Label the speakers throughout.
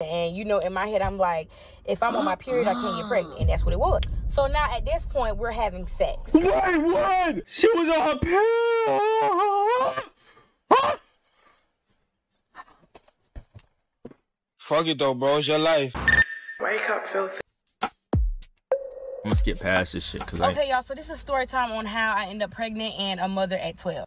Speaker 1: And you know, in my head, I'm like, if I'm on my period, I can't get pregnant. And that's what it was. So now at this point, we're having sex.
Speaker 2: Wait, what? She was on her period.
Speaker 3: Fuck it though, bro. It's your life.
Speaker 4: Wake up, filthy.
Speaker 2: I'm gonna skip past this shit.
Speaker 1: Okay, y'all. So this is story time on how I ended up pregnant and a mother at 12.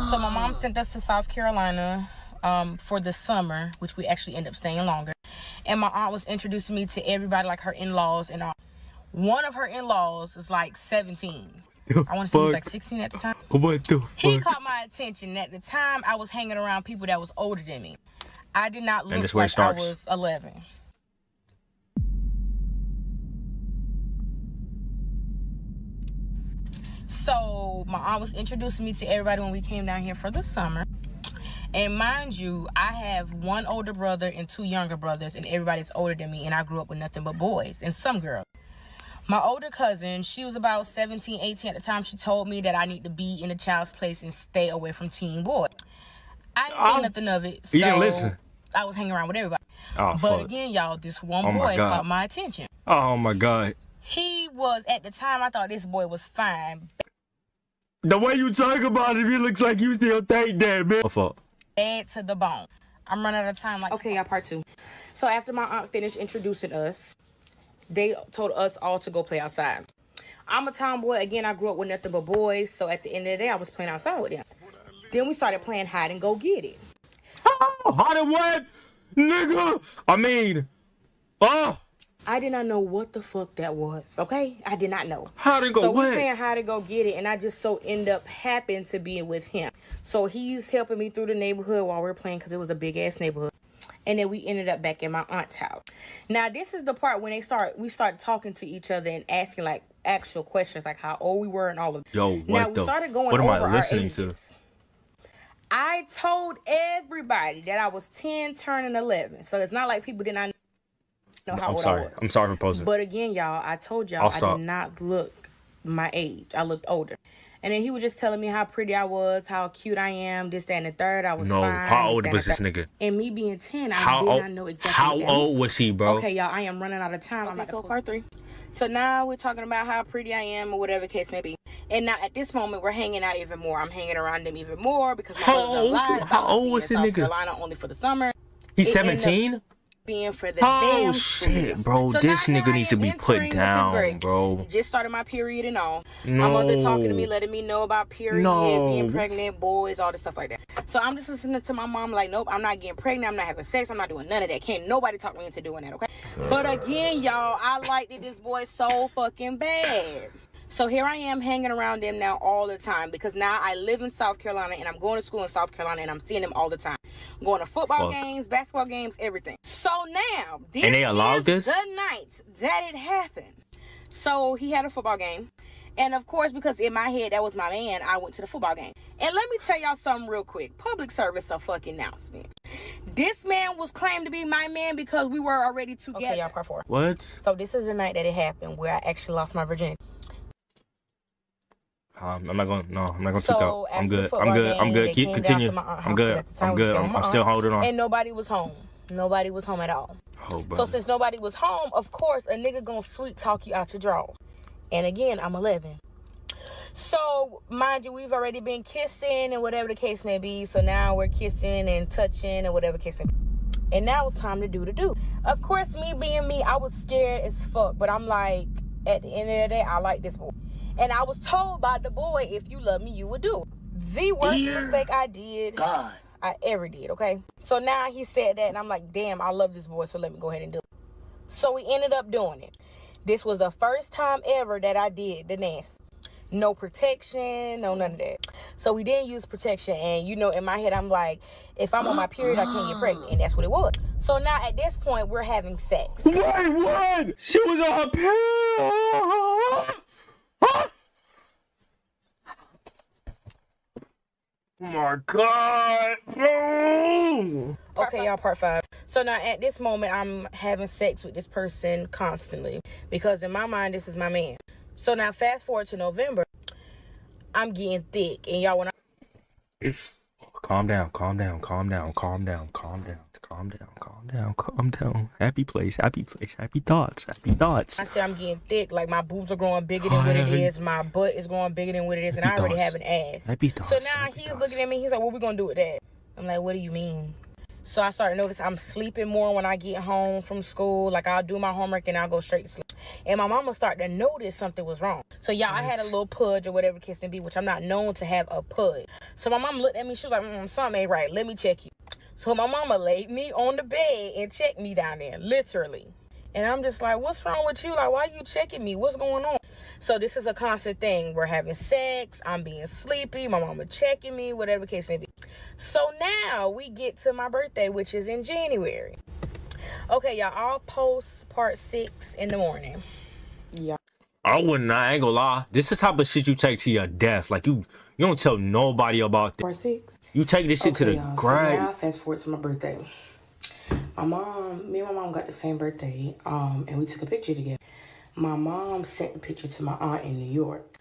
Speaker 1: So my mom sent us to South Carolina for the summer, which we actually ended up staying longer. And my aunt was introducing me to everybody, like her in-laws and all. One of her in-laws is like 17. I want to say he was like 16 at the time.
Speaker 2: What the fuck?
Speaker 1: He caught my attention. At the time, I was hanging around people that was older than me. I did not look like I was 11. So my aunt was introducing me to everybody when we came down here for the summer. And mind you, I have one older brother and two younger brothers, and everybody's older than me, and I grew up with nothing but boys and some girls. My older cousin, she was about 17, 18 at the time. She told me that I need to be in a child's place and stay away from teen boys. I didn't think nothing of it. So
Speaker 2: you didn't listen.
Speaker 1: I was hanging around with everybody.
Speaker 2: Oh,
Speaker 1: but again, y'all, this one boy caught my attention.
Speaker 2: Oh my God.
Speaker 1: He was, at the time, I thought this boy was fine.
Speaker 2: The way you talk about him, it looks like you still think that, man. What's up?
Speaker 1: Bad to the bone. I'm running out of time. Okay, y'all, part 2. So after my aunt finished introducing us, they told us all to go play outside. I'm a tomboy. Again, I grew up with nothing but boys. So at the end of the day, I was playing outside with them. Then we started playing hide and go get it.
Speaker 2: Oh, hide and what? Nigga. I mean,
Speaker 1: I did not know what the fuck that was, okay? I did not know.
Speaker 2: Hide and go
Speaker 1: so
Speaker 2: what?
Speaker 1: So we playing hide and go get it, and I just so end up happened to be with him. So he's helping me through the neighborhood while we're playing because it was a big-ass neighborhood. And then we ended up back in my aunt's house. Now, this is the part when we started talking to each other and asking, like, actual questions, like how old we were and all of that.
Speaker 2: Yo, what am I listening to?
Speaker 1: I told everybody that I was 10 turning 11. So it's not like people did not know how old I was.
Speaker 2: I'm sorry for posing.
Speaker 1: But again, y'all, I told y'all I did not look my age. I looked older. And then he was just telling me how pretty I was, how cute I am, this, that, and the third. I was fine.
Speaker 2: How old was this nigga?
Speaker 1: And me being 10, I did not know exactly
Speaker 2: how old was he, bro?
Speaker 1: Okay, y'all, I am running out of time. Okay, so part 3. So now we're talking about how pretty I am or whatever the case may be. And now at this moment, we're hanging out even more. I'm hanging around them even more because my brother lied about us being in South Carolina only for the summer.
Speaker 2: He's 17?
Speaker 1: Being for the damn
Speaker 2: shit, bro. So this nigga needs to be put down, bro.
Speaker 1: Just started my period and all. My mother talking to me, letting me know about period, being pregnant, boys, all this stuff like that. So I'm just listening to my mom like, nope, I'm not getting pregnant. I'm not having sex. I'm not doing none of that. Can't nobody talk me into doing that, okay? But again, y'all, I liked this boy so fucking bad. So here I am hanging around them now all the time because now I live in South Carolina and I'm going to school in South Carolina and I'm seeing them all the time. I'm going to football games, basketball games, everything. So now, this is the night that it happened. So he had a football game. And of course, because in my head, that was my man, I went to the football game. And let me tell y'all something real quick. Public service of fucking announcement. This man was claimed to be my man because we were already together. Okay, y'all, part 4.
Speaker 2: What?
Speaker 1: So this is the night that it happened where I actually lost my virginity.
Speaker 2: I'm not going to tweak out. I'm good. Keep continue. I'm good. I'm still holding on.
Speaker 1: And nobody was home. Nobody was home at all.
Speaker 2: Oh,
Speaker 1: so since nobody was home, of course, a nigga gonna sweet talk you out your draw. And again, I'm 11. So, mind you, we've already been kissing and whatever the case may be. So now we're kissing and touching and whatever the case may be. And now it's time to do the do. Of course, me being me, I was scared as fuck. But I'm like, at the end of the day, I like this boy. And I was told by the boy, if you love me, you would do it. The worst mistake I did, I ever did, okay? So now he said that, and I'm like, damn, I love this boy, so let me go ahead and do it. So we ended up doing it. This was the first time ever that I did the nasty. No protection, no none of that. So we didn't use protection, and, you know, in my head, I'm like, if I'm on my period, I can't get pregnant, and that's what it was. So now, at this point, we're having sex.
Speaker 2: Wait, what? She was on her period? Oh my God, bro.
Speaker 1: Okay, y'all, part 5. So now at this moment, I'm having sex with this person constantly because in my mind, this is my man. So now fast forward to November, I'm getting thick. And y'all, when
Speaker 2: Calm down. Happy place. Happy thoughts.
Speaker 1: I said I'm getting thick. Like, my boobs are growing bigger than what it is. My butt is growing bigger than what it is. And I already have an ass. So now he's looking at me. He's like, what we going to do with that? I'm like, what do you mean? So I started to notice I'm sleeping more when I get home from school. Like, I'll do my homework and I'll go straight to sleep. And my mama started to notice something was wrong. So, y'all, I had a little pudge or whatever the case may be, which I'm not known to have a pudge. So my mom looked at me. She was like, something ain't right. Let me check you. So my mama laid me on the bed and checked me down there, literally. And I'm just like, what's wrong with you? Like, why you checking me? What's going on? So this is a constant thing. We're having sex. I'm being sleepy. My mama checking me, whatever the case may be. So now we get to my birthday, which is in January. Okay, y'all, I'll post part 6 in the morning. Yeah.
Speaker 2: I ain't gonna lie. This is the type of shit you take to your death. Like, you don't tell nobody about this.
Speaker 1: Part 6.
Speaker 2: You take this shit to the grave.
Speaker 1: So now fast forward to my birthday. Me and my mom got the same birthday, and we took a picture together. My mom sent the picture to my aunt in New York.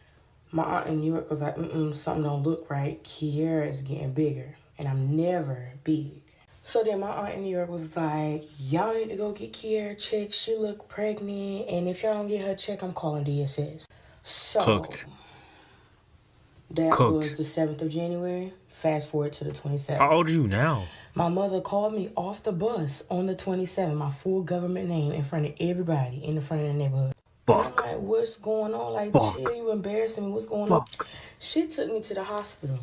Speaker 1: My aunt in New York was like, something don't look right. Kiera is getting bigger, and I'm never big. So then my aunt in New York was like, y'all need to go get Kiera checked. She look pregnant, and if y'all don't get her checked, I'm calling DSS. So that was the 7th of January. Fast forward to the 27th.
Speaker 2: How old are you now?
Speaker 1: My mother called me off the bus on the 27th, my full government name in front of everybody in the front of the neighborhood.
Speaker 2: Fuck.
Speaker 1: And I'm like, what's going on? Like, chill, you embarrassing me. What's going on? She took me to the hospital.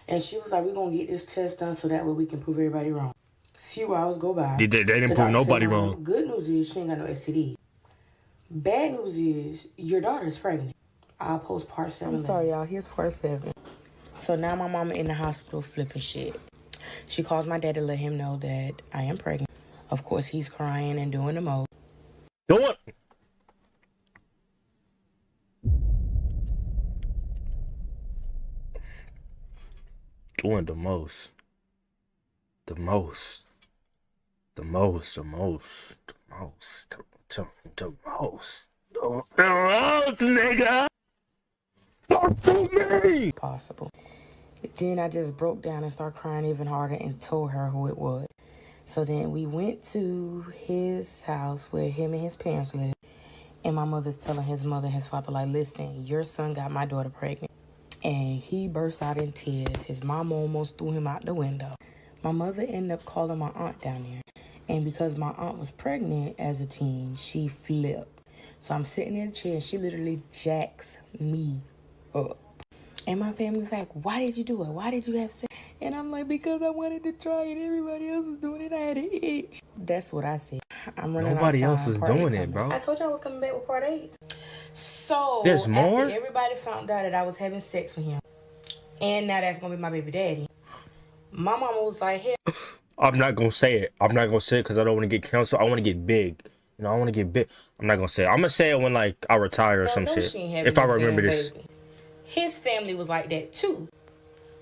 Speaker 1: And she was like, we're going to get this test done so that way we can prove everybody wrong. A few hours go by.
Speaker 2: They didn't prove nobody wrong.
Speaker 1: Good news is she ain't got no STD. Bad news is your daughter's pregnant. I'll post part 7. I'm sorry, y'all. Here's part 7. So now my mama in the hospital flipping shit. She calls my dad to let him know that I am pregnant. Of course, he's crying and doing the most.
Speaker 2: Do it. Doing the most. The most, nigga. Fuck me.
Speaker 1: Possible. Then I just broke down and started crying even harder and told her who it was. So then we went to his house where him and his parents live. And my mother's telling his mother and his father, like, listen, your son got my daughter pregnant. And he burst out in tears. His mom almost threw him out the window. My mother ended up calling my aunt down there. And because my aunt was pregnant as a teen, she flipped. So I'm sitting in a chair and she literally jacks me up. And my family's like, why did you do it? Why did you have sex? And I'm like, because I wanted to try it. Everybody else was doing it. I had an itch. That's what I said. I'm running
Speaker 2: Nobody else is doing it, bro.
Speaker 1: I told you I was coming back with part 8. So
Speaker 2: there's more?
Speaker 1: After everybody found out that I was having sex with him, and now that's going to be my baby daddy, my mama was like, hey.
Speaker 2: I'm not going to say it. I'm not going to say it because I don't want to get canceled. I want to get big. You know, I want to get big. I'm not going to say it. I'm going to say it when, like, I retire or some shit. If I remember this.
Speaker 1: Baby. His family was like that, too.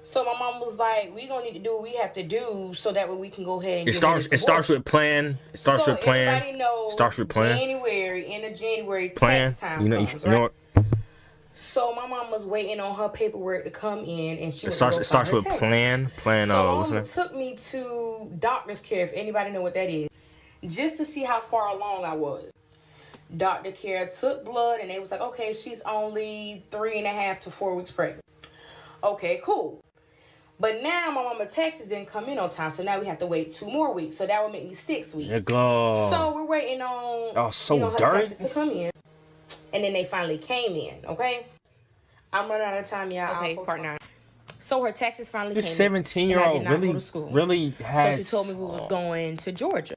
Speaker 1: So my mom was like, we gonna need to do what we have to do so that way we can go ahead and
Speaker 2: It starts with plan. It starts with plan.
Speaker 1: Everybody knows
Speaker 2: starts with plan.
Speaker 1: End of January,
Speaker 2: plan.
Speaker 1: tax time
Speaker 2: you know,
Speaker 1: comes,
Speaker 2: you know
Speaker 1: right? So my mom was waiting on her paperwork to come in, and she
Speaker 2: it starts with plan.
Speaker 1: So mom took me to doctor's care, if anybody know what that is, just to see how far along I was. Dr. Care took blood, and they was like, okay, she's only 3.5 to 4 weeks pregnant. Okay, cool. But now my mama Texas didn't come in on time, so now we have to wait 2 more weeks. So that would make me 6 weeks. So we're waiting on her Texas to come in, and then they finally came in. Okay, I'm running out of time, y'all. Okay, part 9. So her Texas finally came in.
Speaker 2: This 17-year-old really has.
Speaker 1: So she told me we was going to Georgia,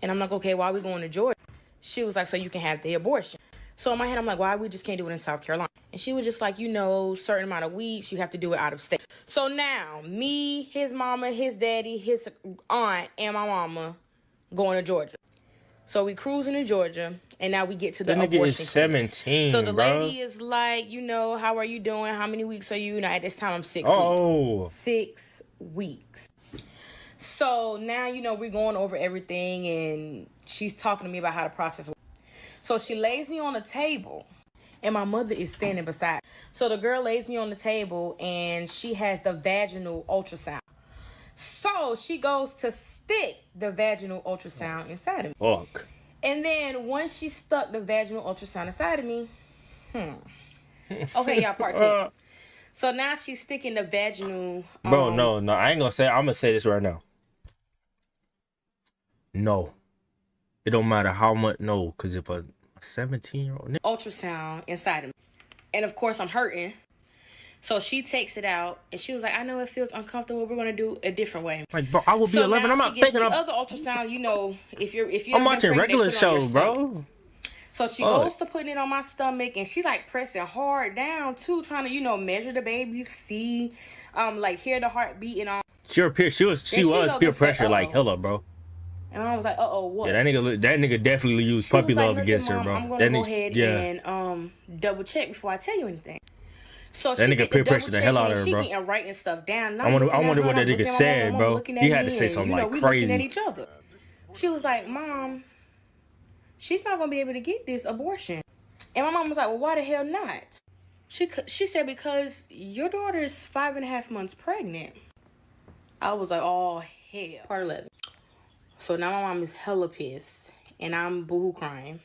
Speaker 1: and I'm like, okay, why are we going to Georgia? She was like, so you can have the abortion. So in my head, I'm like, why we just can't do it in South Carolina? And she was just like, you know, certain amount of weeks, you have to do it out of state. So now, me, his mama, his daddy, his aunt, and my mama going to Georgia. So we cruising to Georgia, and now we get to the abortion.
Speaker 2: Nigga is 17,
Speaker 1: so the
Speaker 2: bro.
Speaker 1: lady is like, you know, how are you doing? How many weeks are you? Now at this time, I'm 6 weeks. 6 weeks. So now, you know, we're going over everything, and she's talking to me about how the process works. So she lays me on a table, and my mother is standing beside. So the girl lays me on the table, and she has the vaginal ultrasound. So she goes to stick the vaginal ultrasound inside of me.
Speaker 2: Fuck.
Speaker 1: And then once she stuck the vaginal ultrasound inside of me, okay, y'all, part 10. So now she's sticking the vaginal.
Speaker 2: Bro, no, I ain't gonna say. I'm gonna say this right now. No, it don't matter how much. No, because if a 17-year-old
Speaker 1: ultrasound inside of me, and of course I'm hurting. So she takes it out, and she was like, "I know it feels uncomfortable. We're gonna do a different way."
Speaker 2: Like, bro, I will be 11. I'm not thinking
Speaker 1: of the other ultrasound. You know, if you're
Speaker 2: I'm watching regular shows, bro.
Speaker 1: So she goes to putting it on my stomach, and she like pressing hard down too, trying to, you know, measure the baby, see, like hear the heart beating on.
Speaker 2: She was peer pressure, like, hello, bro.
Speaker 1: And I was like, what?
Speaker 2: Yeah, that nigga definitely used puppy love against her, bro.
Speaker 1: I'm gonna go ahead and double check before I tell you anything. So
Speaker 2: that nigga peer pressure the hell out of her, bro.
Speaker 1: She getting writing stuff down.
Speaker 2: I wonder what that nigga said, bro. He had to say something like crazy.
Speaker 1: At each other. She was like, "Mom, she's not gonna be able to get this abortion." And my mom was like, "Well, why the hell not?" She said, "Because your daughter is 5.5 months pregnant." I was like, "Oh hell." Part 11. So now my mom is hella pissed, and I'm boohoo crying.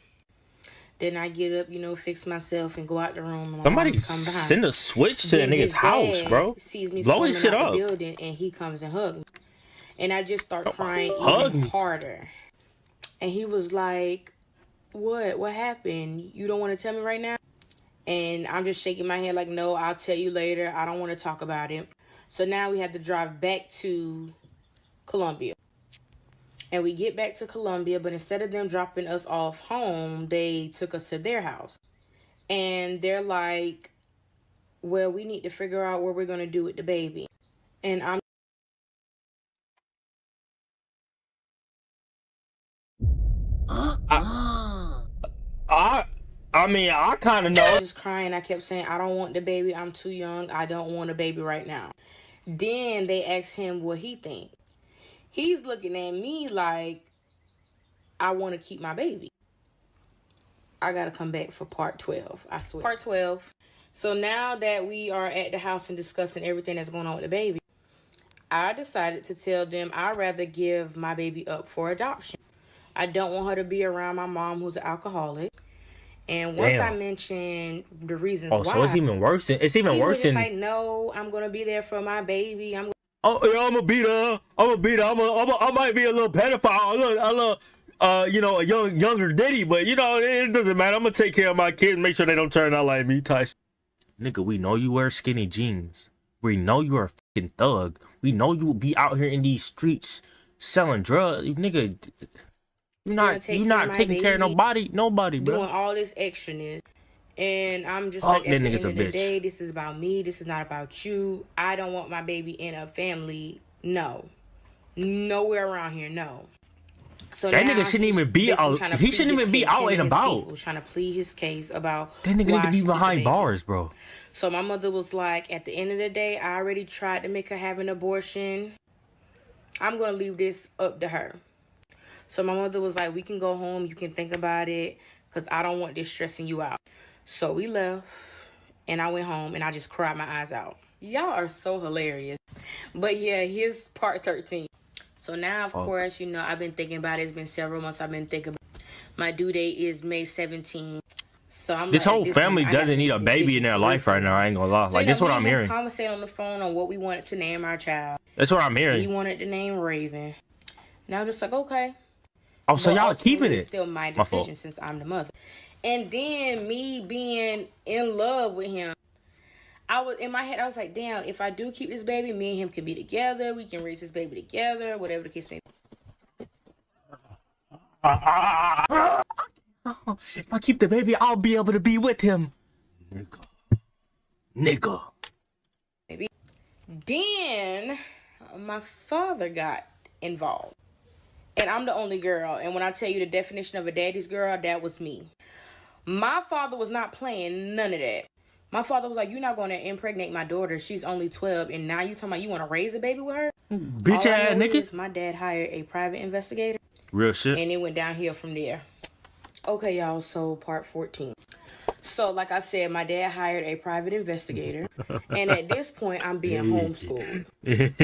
Speaker 1: Then I get up, you know, fix myself and go out the room.
Speaker 2: Somebody send a switch to that nigga's house, bro.
Speaker 1: Sees me
Speaker 2: blow his shit up.
Speaker 1: The building, and he comes and hugs me. And I just start crying even harder. And he was like, What happened? You don't want to tell me right now? And I'm just shaking my head like, no, I'll tell you later. I don't want to talk about it. So now we have to drive back to Columbia. And we get back to Columbia, but instead of them dropping us off home, they took us to their house. And they're like, well, we need to figure out what we're going to do with the baby. And I'm
Speaker 2: I mean, I kind of know.
Speaker 1: I was just crying. I kept saying, I don't want the baby. I'm too young. I don't want a baby right now. Then they asked him what he thinks. He's looking at me like, I want to keep my baby. I got to come back for part 12. I swear. Part 12. So now that we are at the house and discussing everything that's going on with the baby, I decided to tell them I'd rather give my baby up for adoption. I don't want her to be around my mom, who's an alcoholic. And once I mentioned the reasons why.
Speaker 2: So it's even worse. It's even worse than.
Speaker 1: Like, no, I'm going to be there for my baby. I'm
Speaker 2: gonna beat her. I might be a little pedophile, you know, a younger Diddy, but you know, it doesn't matter. I'm gonna take care of my kids, make sure they don't turn out like me, Tyson. Nigga, we know you wear skinny jeans. We know you're a fucking thug. We know you will be out here in these streets selling drugs, nigga. You're not taking care of nobody, bro.
Speaker 1: Doing all this extraness. And I'm just like, at the end of the day, this is about me. This is not about you. I don't want my baby in a family. No. Nowhere around here. No. So
Speaker 2: that nigga shouldn't even be out. He shouldn't even be out and about.
Speaker 1: Trying to plead his case about
Speaker 2: that nigga need to be behind bars, bro.
Speaker 1: So my mother was like, at the end of the day, I already tried to make her have an abortion. I'm going to leave this up to her. So my mother was like, we can go home. You can think about it because I don't want this stressing you out. So we left, and I went home, and I just cried my eyes out. Y'all are so hilarious. But yeah, here's part 13. So now, of course, you know, I've been thinking about it. It's been several months I've been thinking about it. My due date is May 17th. So I'm
Speaker 2: this whole family doesn't need a baby in their life right now. I ain't gonna lie.
Speaker 1: So,
Speaker 2: like, this is what I'm hearing.
Speaker 1: We conversated on the phone on what we wanted to name our child.
Speaker 2: That's what I'm hearing.
Speaker 1: He wanted to name Raven. And I was just like, okay.
Speaker 2: Oh, so y'all keeping it?
Speaker 1: It's still my decision since I'm the mother. And then me being in love with him, I was in my head, I was like, damn, if I do keep this baby, me and him can be together. We can raise this baby together, whatever the case may be.
Speaker 2: If I keep the baby, I'll be able to be with him. Nigga.
Speaker 1: Maybe. Then my father got involved. And I'm the only girl. And when I tell you the definition of a daddy's girl, that was me. My father was not playing none of that. My father was like, you're not going to impregnate my daughter. She's only 12. And now you talking about you want to raise a baby with her?
Speaker 2: Bitch ass nigga.
Speaker 1: My dad hired a private investigator.
Speaker 2: Real shit.
Speaker 1: And it went downhill from there. Okay, y'all. So part 14. So, like I said, my dad hired a private investigator, and at this point, I'm being homeschooled.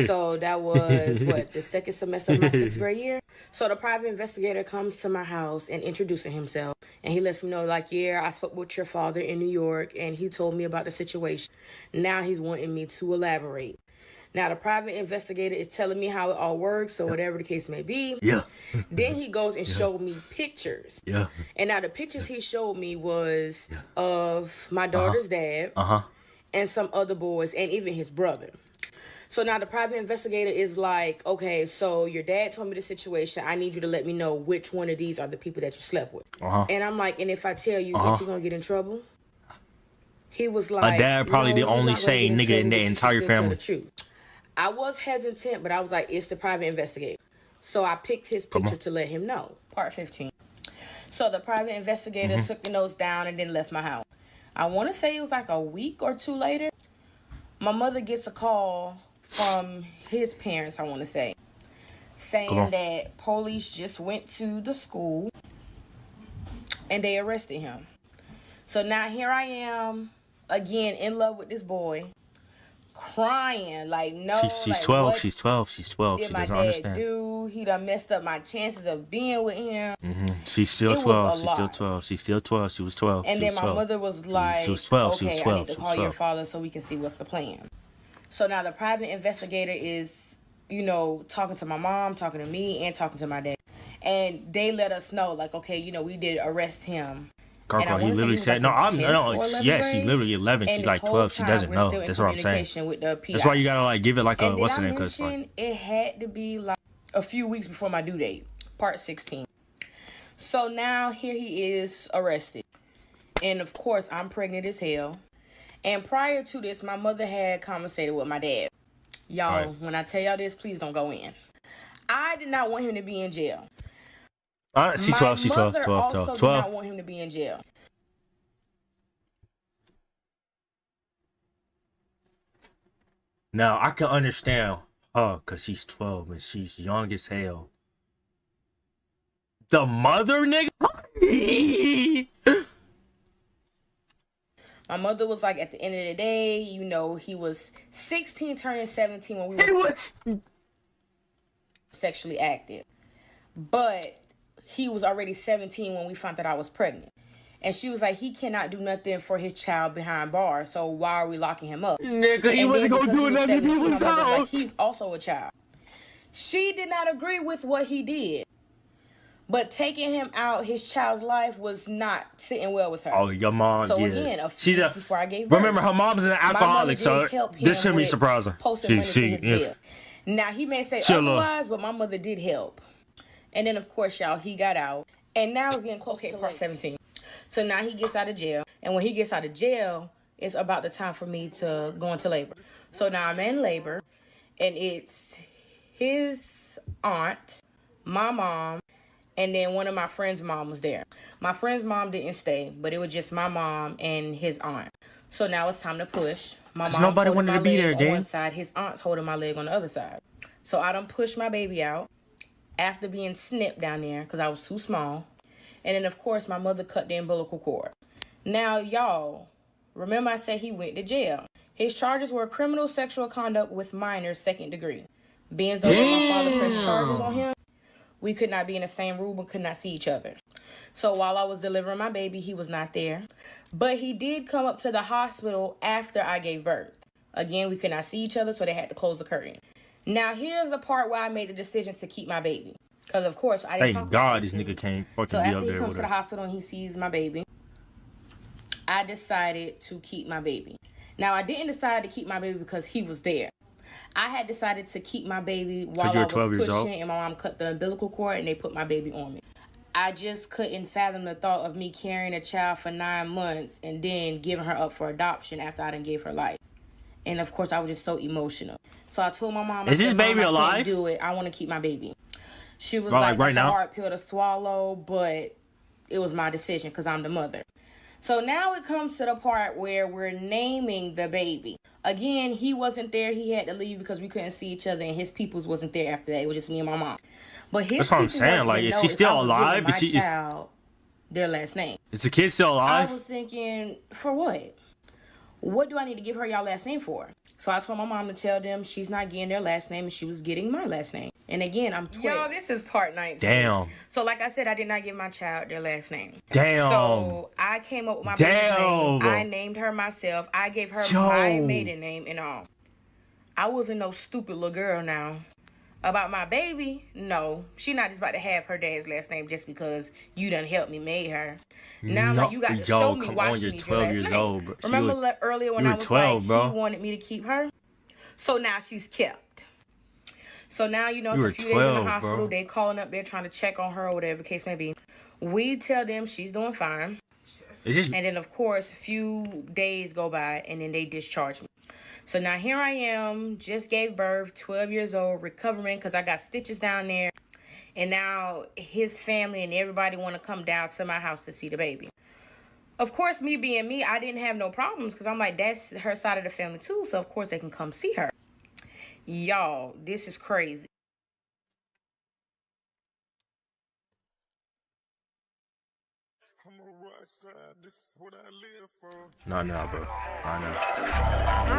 Speaker 1: So that was the second semester of my 6th grade year. So the private investigator comes to my house and introducing himself, and he lets me know, like, yeah, I spoke with your father in New York, and he told me about the situation. Now he's wanting me to elaborate. Now, the private investigator is telling me how it all works, or whatever the case may be.
Speaker 2: Yeah.
Speaker 1: Then he goes and showed me pictures.
Speaker 2: Yeah.
Speaker 1: And now the pictures he showed me was of my daughter's dad and some other boys and even his brother. So now the private investigator is like, okay, so your dad told me the situation. I need you to let me know which one of these are the people that you slept with. And I'm like, and if I tell you, is he going to get in trouble? He was like,
Speaker 2: my dad probably the only sane nigga in the entire family.
Speaker 1: I was hesitant, but I was like, it's the private investigator. So I picked his picture to let him know. Part 15. So the private investigator took the notes down and then left my house. I want to say it was like a week or two later. My mother gets a call from his parents, I want to say, saying that police just went to the school and they arrested him. So now here I am, again, in love with this boy. Crying like no,
Speaker 2: she's 12. She's 12. She's 12. She doesn't understand.
Speaker 1: He done messed up my chances of being with him.
Speaker 2: She's still 12. She's still 12. She's still 12. She was 12.
Speaker 1: And then my mother was like,
Speaker 2: she was 12.
Speaker 1: Okay,
Speaker 2: she was 12.
Speaker 1: I need to call your father so we can see what's the plan. So now the private investigator is, talking to my mom, talking to me, and talking to my dad, and they let us know, like, okay, we did arrest him.
Speaker 2: Carco, he literally said, she's literally 11. She's like 12. She doesn't know. That's what I'm saying.
Speaker 1: With the PI.
Speaker 2: That's why you gotta like give it like a what's the name? Because
Speaker 1: it had to be like a few weeks before my due date. Part 16. So now here he is arrested, and of course I'm pregnant as hell. And prior to this, my mother had conversated with my dad. Y'all, when I tell y'all this, please don't go in. I did not want him to be in jail.
Speaker 2: She's 12. She's 12. 12.
Speaker 1: Also did not want him to be in jail.
Speaker 2: Now I can understand her because she's 12 and she's young as hell. The mother, nigga.
Speaker 1: My mother was like, at the end of the day, he was 16, turning 17 when we were sexually active, but he was already 17 when we found out I was pregnant. And she was like, he cannot do nothing for his child behind bars, so why are we locking him up?
Speaker 2: Nigga, he wasn't going to do nothing to his house.
Speaker 1: Like, he's also a child. She did not agree with what he did. But taking him out his child's life was not sitting well with her.
Speaker 2: Oh, your mom,
Speaker 1: so again, a few weeks before I gave birth.
Speaker 2: Remember, her mom's an alcoholic, so this shouldn't be surprising.
Speaker 1: Now, he may say otherwise, but my mother did help. And then, of course, y'all, he got out. And now it's getting close to part 17. So now he gets out of jail. And when he gets out of jail, it's about the time for me to go into labor. So now I'm in labor. And it's his aunt, my mom, and then one of my friend's mom was there. My friend's mom didn't stay, but it was just my mom and his aunt. So now it's time to push. My mom's
Speaker 2: nobody
Speaker 1: holding
Speaker 2: wanted
Speaker 1: my
Speaker 2: to be
Speaker 1: leg
Speaker 2: there,
Speaker 1: on one side. His aunt's holding my leg on the other side. So I done pushed my baby out after being snipped down there because I was too small. And then, of course, my mother cut the umbilical cord. Now, y'all, remember I said he went to jail. His charges were criminal sexual conduct with minors, 2nd degree. Being though my father pressed charges on him, we could not be in the same room and could not see each other. So while I was delivering my baby, he was not there. But he did come up to the hospital after I gave birth. Again, we could not see each other, so they had to close the curtain. Now, here's the part where I made the decision to keep my baby. Because, of course, I didn't talk
Speaker 2: about this nigga can't fucking
Speaker 1: so
Speaker 2: be up there.
Speaker 1: So after he comes to the hospital and he sees my baby, I decided to keep my baby. Now, I didn't decide to keep my baby because he was there. I had decided to keep my baby while I was pushing and my mom cut the umbilical cord and they put my baby on me. I just couldn't fathom the thought of me carrying a child for 9 months and then giving her up for adoption after I done gave her life. And, of course, I was just so emotional. So I told my mom,
Speaker 2: is this baby alive?
Speaker 1: I can't do it. I want to keep my baby. She was like, it's a hard pill to swallow, but it was my decision because I'm the mother. So now it comes to the part where we're naming the baby. Again, he wasn't there. He had to leave because we couldn't see each other, and his peoples wasn't there after that. It was just me and my mom. But his
Speaker 2: that's what I'm saying. Like, is she still alive? Is she
Speaker 1: their last name.
Speaker 2: Is the kid still
Speaker 1: I
Speaker 2: alive?
Speaker 1: was thinking, for what? What do I need to give her y'all last name for? So I told my mom to tell them she's not getting their last name and she was getting my last name. And again, I'm 12. Y'all, this is part 19.
Speaker 2: Damn.
Speaker 1: So like I said, I did not give my child their last name.
Speaker 2: Damn.
Speaker 1: So I came up with my baby's name. I named her myself. I gave her my maiden name and all. I wasn't no stupid little girl now. About my baby, no. She not just about to have her dad's last name just because you done helped me made her. Now like you got to show me why she needs your last name.
Speaker 2: Old, bro.
Speaker 1: Remember earlier when I was 12, like, he wanted me to keep her? So now she's kept. So now, you know, it's a few days in the hospital. Bro. They calling up there trying to check on her or whatever the case may be. We tell them she's doing fine. And then, of course, a few days go by and then they discharge me. So now here I am, just gave birth, 12 years old, recovering because I got stitches down there. And now his family and everybody want to come down to my house to see the baby. Of course, me being me, I didn't have no problems because I'm like, that's her side of the family too. So, of course, they can come see her. Y'all, this is crazy.
Speaker 2: No, bro.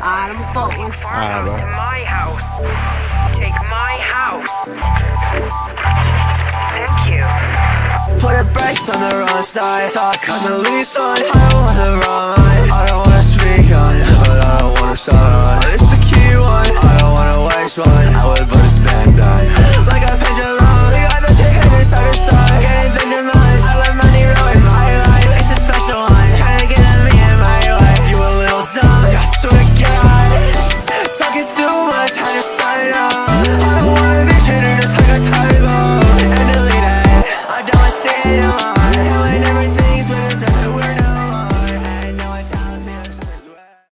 Speaker 5: I'm fucking farmhouse to my house. Take my house. Thank you.
Speaker 6: Put the brakes on the wrong side. Talk on the lease on. I don't wanna run. I don't wanna speak on it, but I don't wanna start.